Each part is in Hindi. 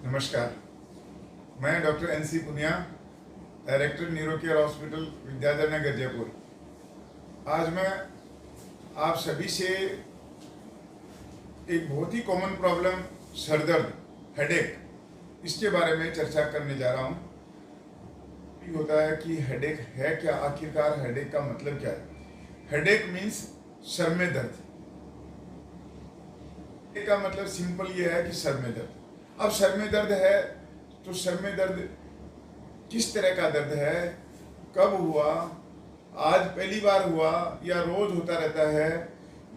नमस्कार। मैं doctor N C Punia, director neuro care hospital Vidyadhar Nagar Jaipur. आज मैं आप सभी से एक बहुत ही कॉमन प्रॉब्लम सर दर्द, हेडेक, इसके बारे में चर्चा करने जा रहा हूँ। होता है कि हेडेक है क्या, आखिरकार हेडेक का मतलब क्या है। हेडेक मीन्स सर में दर्द। का मतलब सिंपल ये है कि सर में दर्द। अब सर में दर्द है तो सर में दर्द किस तरह का दर्द है, कब हुआ, आज पहली बार हुआ या रोज होता रहता है,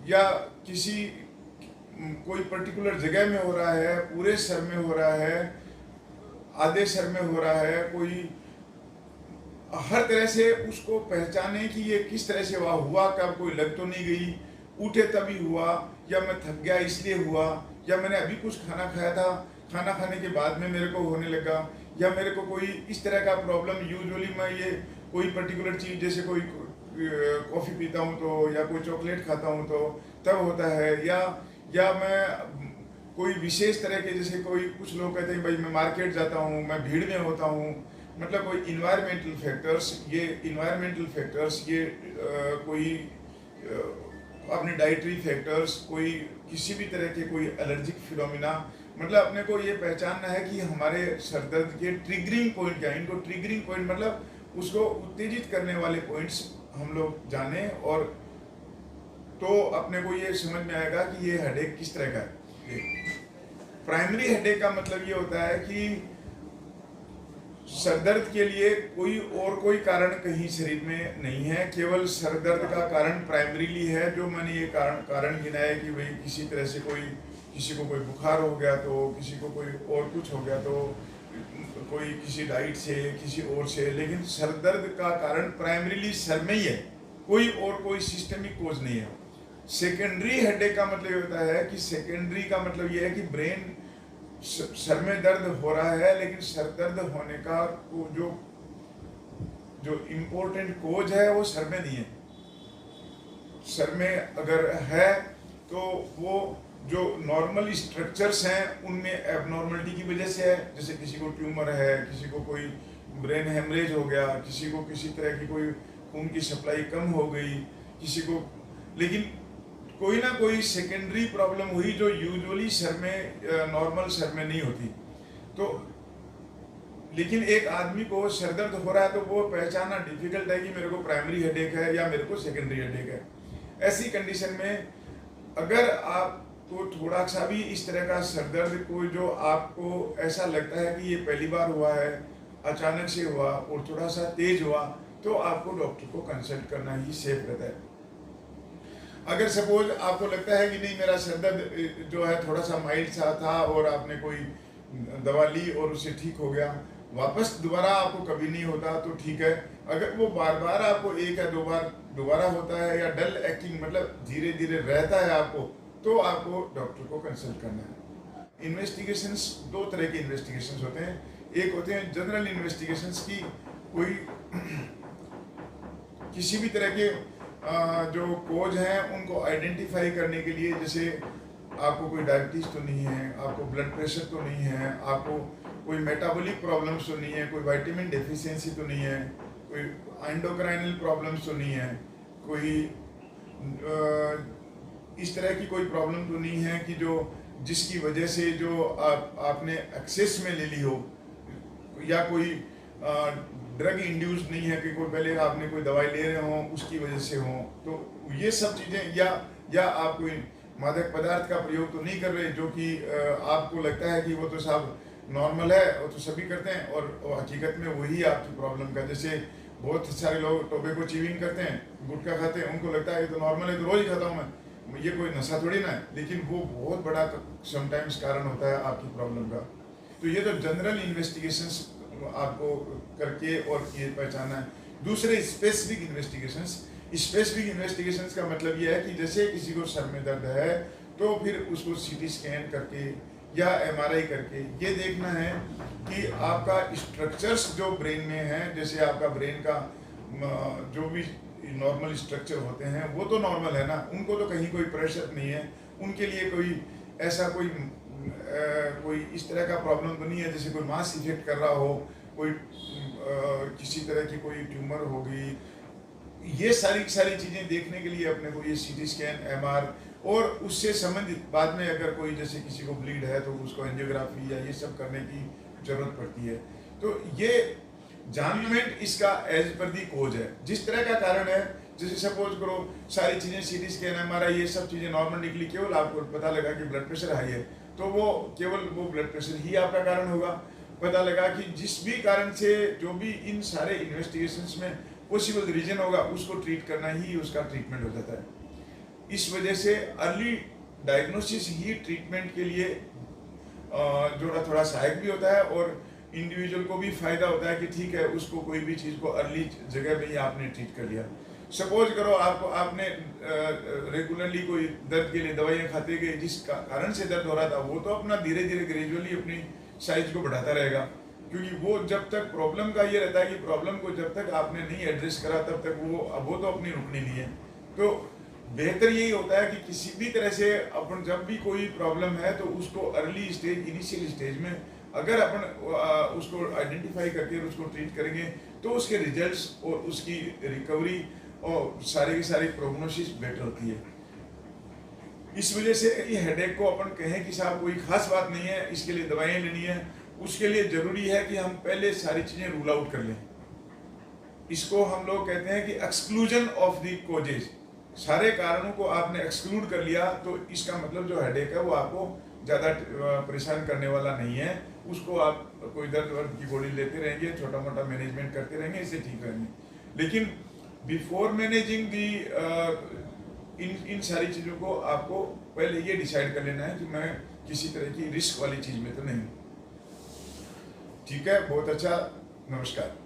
या किसी कोई पर्टिकुलर जगह में हो रहा है, पूरे सर में हो रहा है, आधे सर में हो रहा है, कोई हर तरह से उसको पहचाने कि ये किस तरह से हुआ, कब कोई लग तो नहीं गई, उठे तभी हुआ, या मैं थक गया इसलिए हुआ, या मैंने अभी कुछ खाना खाया था, खाना खाने के बाद में मेरे को होने लगा, या मेरे को कोई इस तरह का प्रॉब्लम, यूजुअली मैं ये कोई पर्टिकुलर चीज़ जैसे कोई कॉफ़ी पीता हूँ तो, या कोई चॉकलेट खाता हूँ तो तब होता है, या मैं कोई विशेष तरह के, जैसे कोई कुछ लोग कहते हैं भाई मैं मार्केट जाता हूँ, मैं भीड़ में होता हूँ, मतलब कोई इन्वायरमेंटल फैक्टर्स, ये कोई अपने डाइटरी फैक्टर्स, कोई किसी भी तरह के कोई एलर्जिक फिनोमिना, मतलब अपने को ये पहचानना है कि हमारे सर दर्द के ट्रिगरिंग पॉइंट क्या है। इनको ट्रिगरिंग पॉइंट मतलब उसको उत्तेजित करने वाले पॉइंट्स हम लोग जाने, और तो अपने को ये समझ में आएगा कि ये हेडेक किस तरह का है। प्राइमरी हेडेक का मतलब ये होता है कि सर दर्द के लिए कोई कारण कहीं शरीर में नहीं है, केवल सर दर्द का कारण प्राइमरीली है। जो मैंने ये कारण गिनाया कि भाई किसी तरह से किसी को कोई बुखार हो गया, तो किसी को कोई और कुछ हो गया, तो कोई किसी डाइट से, किसी और से, लेकिन सर दर्द का कारण प्राइमरीली सर में ही है, कोई सिस्टमिक कोज नहीं है। सेकेंडरी हेडेक का मतलब होता है कि सेकेंडरी का मतलब ये है कि ब्रेन, सर में दर्द हो रहा है, लेकिन सर दर्द होने का जो इम्पोर्टेंट कोज है वो सर में नहीं है। सर में अगर है तो वो जो नॉर्मल स्ट्रक्चर्स हैं उनमें एबनॉर्मलिटी की वजह से है। जैसे किसी को ट्यूमर है, किसी को कोई ब्रेन हेमरेज हो गया, किसी को किसी तरह की कोई खून की सप्लाई कम हो गई, किसी को, लेकिन कोई ना कोई सेकेंडरी प्रॉब्लम हुई जो यूजुअली सर में, नॉर्मल सर में नहीं होती। तो लेकिन एक आदमी को सर दर्द हो रहा है तो वो पहचानना डिफिकल्ट है कि मेरे को प्राइमरी हेडेक है या मेरे को सेकेंडरी हेडेक है। ऐसी कंडीशन में अगर आपको थोड़ा सा भी इस तरह का सर दर्द कोई जो आपको ऐसा लगता है कि ये पहली बार हुआ है, अचानक से हुआ और थोड़ा सा तेज हुआ, तो आपको डॉक्टर को कंसल्ट करना ही सेफ रहता है। अगर सपोज आपको लगता है कि नहीं मेरा सर दर्द जो है थोड़ा सा माइल्ड सा था और आपने कोई दवा ली और उससे ठीक हो गया, वापस दोबारा आपको कभी नहीं होता तो ठीक है। अगर वो बार बार आपको एक या दो बार दोबारा होता है, या डल एक्टिंग मतलब धीरे धीरे रहता है आपको, तो आपको डॉक्टर को कंसल्ट करना है। इन्वेस्टिगेशंस, दो तरह के इन्वेस्टिगेशंस होते हैं। एक होते हैं जनरल इन्वेस्टिगेशंस की, कोई किसी भी तरह के जो कोज हैं उनको आइडेंटिफाई करने के लिए, जैसे आपको कोई डायबिटीज़ तो नहीं है, आपको ब्लड प्रेशर तो नहीं है, आपको कोई मेटाबॉलिक प्रॉब्लम्स तो नहीं है, कोई विटामिन डेफिशिएंसी तो नहीं है, कोई एंडोक्राइनल प्रॉब्लम्स तो नहीं है, कोई इस तरह की कोई प्रॉब्लम तो नहीं है कि जिसकी वजह से जो आपने एक्सेस में ले ली हो, या कोई ड्रग इंड्यूस्ड नहीं है कि कोई पहले आपने कोई दवाई ले रहे हो उसकी वजह से हो। तो ये सब चीज़ें, या आप कोई मादक पदार्थ का प्रयोग तो नहीं कर रहे जो कि आपको लगता है कि वो तो सब नॉर्मल है, वो तो सभी करते हैं, और हकीकत में वही आपकी प्रॉब्लम का। जैसे बहुत सारे लोग टोबैको च्यूइंग करते हैं, गुटखा खाते हैं, उनको लगता है ये तो नॉर्मल है, तो रोज़ ही खाता हूँ मैं, ये कोई नशा थोड़ी ना है, लेकिन वो बहुत बड़ा समटाइम्स कारण होता है आपकी प्रॉब्लम का। तो ये तो जनरल इन्वेस्टिगेशंस आपको करके और ये पहचाना है। दूसरे स्पेसिफिक इन्वेस्टिगेशंस का मतलब ये है कि जैसे किसी को सर में दर्द है तो फिर उसको सीटी स्कैन करके या एमआरआई करके ये देखना है कि आपका स्ट्रक्चर्स जो ब्रेन में है, जैसे आपका ब्रेन का जो भी नॉर्मल स्ट्रक्चर होते हैं वो तो नॉर्मल है ना, उनको तो कहीं कोई प्रेशर नहीं है, उनके लिए कोई ऐसा कोई कोई इस तरह का प्रॉब्लम तो नहीं है जैसे कोई मास इफेक्ट कर रहा हो, कोई किसी तरह की कोई ट्यूमर होगी, ये सारी सारी चीज़ें देखने के लिए अपने को ये सीटी स्कैन, एमआर और उससे संबंधित बाद में अगर कोई जैसे किसी को ब्लीड है तो उसको एंजियोग्राफी या ये सब करने की जरूरत पड़ती है। तो ये जानमेंट इसका एज पर दी कोज है, जिस तरह का कारण है, जैसे सपोज करो सारी चीज़ें सीटी स्कैन, एमआरआई ये सब चीज़ें नॉर्मल निकली, केवल आपको पता लगा कि ब्लड प्रेशर हाई है, तो वो केवल वो ब्लड प्रेशर ही आपका कारण होगा। पता लगा कि जिस भी कारण से जो भी इन सारे इन्वेस्टिगेशंस में पॉसिबल रीजन होगा उसको ट्रीट करना ही उसका ट्रीटमेंट हो जाता है। इस वजह से अर्ली डायग्नोसिस ही ट्रीटमेंट के लिए जो थोड़ा सहायक भी होता है और इंडिविजुअल को भी फायदा होता है कि ठीक है उसको कोई भी चीज़ को अर्ली जगह पे ही आपने ट्रीट कर लिया। सपोज करो आपने रेगुलरली कोई दर्द के लिए दवाइयाँ खाते गए, जिस कारण से दर्द हो रहा था वो तो अपना धीरे धीरे ग्रेजुअली अपनी साइज को बढ़ाता रहेगा, क्योंकि वो जब तक प्रॉब्लम का ये रहता है कि प्रॉब्लम को जब तक आपने नहीं एड्रेस करा तब तक वो तो अपनी रुकनी नहीं है। तो बेहतर यही होता है कि किसी भी तरह से अपन जब भी कोई प्रॉब्लम है तो उसको अर्ली स्टेज, इनिशियल स्टेज में अगर अपन उसको आइडेंटिफाई करके उसको ट्रीट करेंगे तो उसके रिजल्ट्स और उसकी रिकवरी और सारी की सारी प्रोग्नोसिस बेटर होती है। इस वजह से ये हेडेक को अपन कहें कि साहब कोई खास बात नहीं है, इसके लिए दवाइयाँ लेनी है, उसके लिए जरूरी है कि हम पहले सारी चीज़ें रूल आउट कर लें। इसको हम लोग कहते हैं कि एक्सक्लूजन ऑफ द कोजेज। सारे कारणों को आपने एक्सक्लूड कर लिया तो इसका मतलब जो हेडेक है वो आपको ज़्यादा परेशान करने वाला नहीं है। उसको आप कोई दर्द वर्द की गोली लेते रहेंगे, छोटा मोटा मैनेजमेंट करते रहेंगे, इससे ठीक रहेंगे। लेकिन बिफोर मैनेजिंग दी इन सारी चीज़ों को आपको पहले ये डिसाइड कर लेना है कि मैं किसी तरह की रिस्क वाली चीज़ में तो नहीं। ठीक है, बहुत अच्छा, नमस्कार।